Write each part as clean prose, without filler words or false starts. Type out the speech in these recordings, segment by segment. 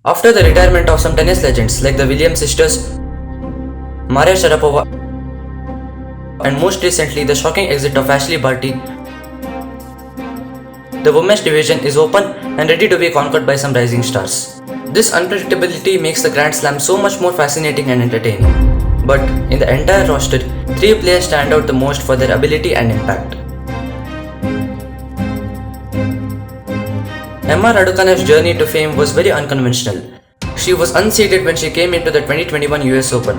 After the retirement of some tennis legends like the Williams sisters, Maria Sharapova, and most recently the shocking exit of Ashley Barty, the women's division is open and ready to be conquered by some rising stars. This unpredictability makes the Grand Slam so much more fascinating and entertaining. But in the entire roster, 3 players stand out the most for their ability and impact. Emma Raducanav's journey to fame was very unconventional. She was unseeded when she came into the 2021 US Open,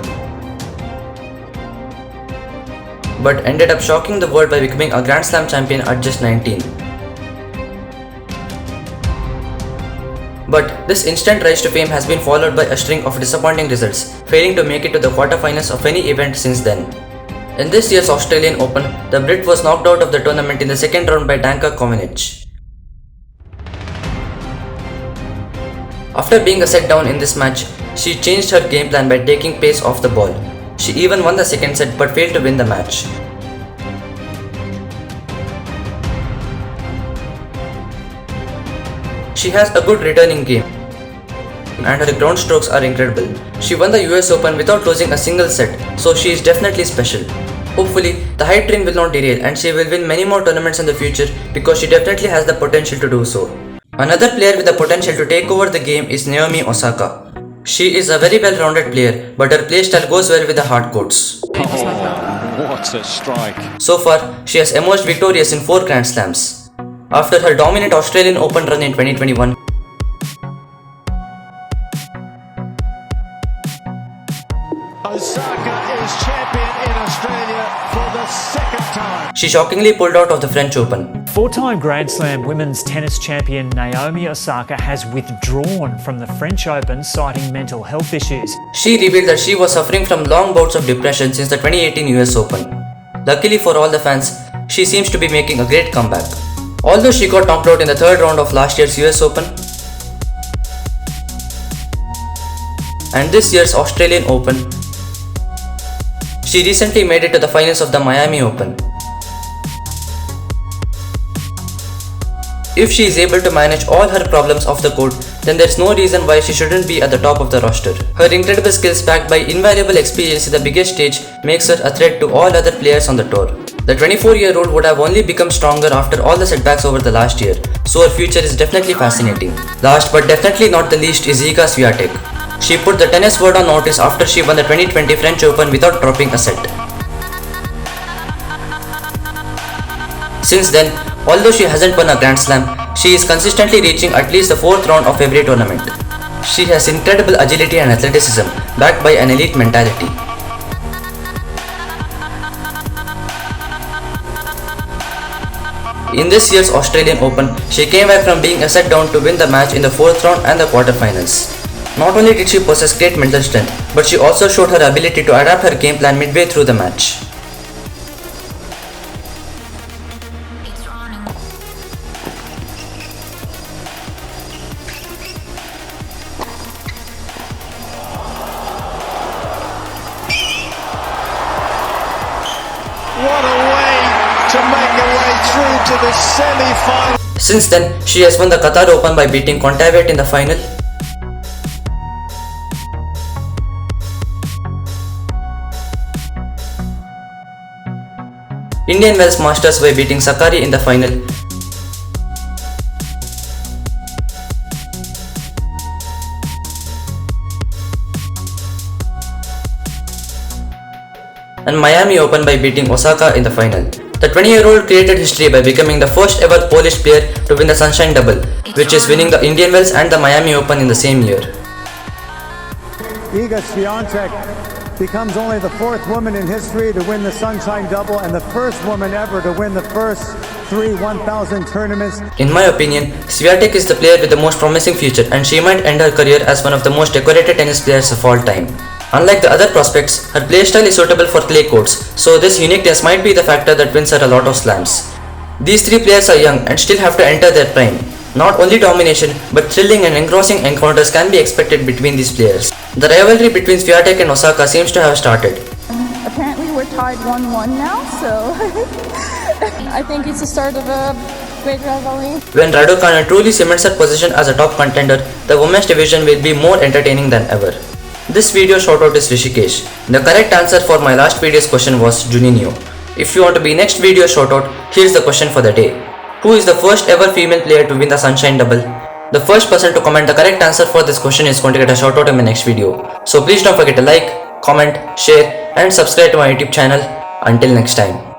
but ended up shocking the world by becoming a Grand Slam champion at just 19. But this instant rise to fame has been followed by a string of disappointing results, failing to make it to the quarterfinals of any event since then. In this year's Australian Open, the Brit was knocked out of the tournament in the second round by Danka Kovinic. After being a set down in this match, she changed her game plan by taking pace off the ball. She even won the second set but failed to win the match. She has a good returning game and her ground strokes are incredible. She won the US Open without losing a single set, so she is definitely special. Hopefully, the hype train will not derail and she will win many more tournaments in the future because she definitely has the potential to do so. Another player with the potential to take over the game is Naomi Osaka. She is a very well-rounded player, but her playstyle goes well with the hard courts. What a strike. So far, she has emerged victorious in 4 Grand Slams. After her dominant Australian Open run in 2021, Osaka is champion in Australia for the second time. she shockingly pulled out of the French Open. 4-time Grand Slam women's tennis champion Naomi Osaka has withdrawn from the French Open citing mental health issues. She revealed that she was suffering from long bouts of depression since the 2018 US Open. Luckily for all the fans, she seems to be making a great comeback. Although she got knocked out in the third round of last year's US Open and this year's Australian Open, she recently made it to the finals of the Miami Open. If she is able to manage all her problems off the court, then there's no reason why she shouldn't be at the top of the roster. Her incredible skills backed by invaluable experience in the biggest stage makes her a threat to all other players on the tour. The 24-year-old would have only become stronger after all the setbacks over the last year, so her future is definitely fascinating. Last but definitely not the least is Iga Swiatek. She put the tennis world on notice after she won the 2020 French Open without dropping a set. Since then, although she hasn't won a Grand Slam, she is consistently reaching at least the 4th round of every tournament. She has incredible agility and athleticism, backed by an elite mentality. In this year's Australian Open, she came back from being a set down to win the match in the 4th round and the quarterfinals. Not only did she possess great mental strength, but she also showed her ability to adapt her game plan midway through the match. What a way to make a way through to the semi-final. Since then, she has won the Qatar Open by beating Kontaveit in the final, Indian Wells Masters by beating Sakkari in the final, and Miami Open by beating Osaka in the final. The 20-year-old created history by becoming the first ever Polish player to win the Sunshine Double, which is winning the Indian Wells and the Miami Open in the same year. Iga Swiatek becomes only the 4th woman in history to win the Sunshine Double and the first woman ever to win the first 3 1,000 tournaments. In my opinion, Swiatek is the player with the most promising future and she might end her career as one of the most decorated tennis players of all time. Unlike the other prospects, her playstyle is suitable for clay courts, so this uniqueness might be the factor that wins her a lot of slams. These 3 players are young and still have to enter their prime. Not only domination, but thrilling and engrossing encounters can be expected between these players. The rivalry between Swiatek and Osaka seems to have started. Apparently we're tied 1-1 now, so I think it's the start of a Great rivalry. When Raducanu truly cements her position as a top contender, the women's division will be more entertaining than ever. This video shoutout is Rishikesh. The correct answer for my last video's question was Juninho. If you want to be next video shoutout, here's the question for the day. Who is the first ever female player to win the Sunshine Double? The first person to comment the correct answer for this question is going to get a shoutout in my next video. So please don't forget to like, comment, share and subscribe to my YouTube channel. Until next time.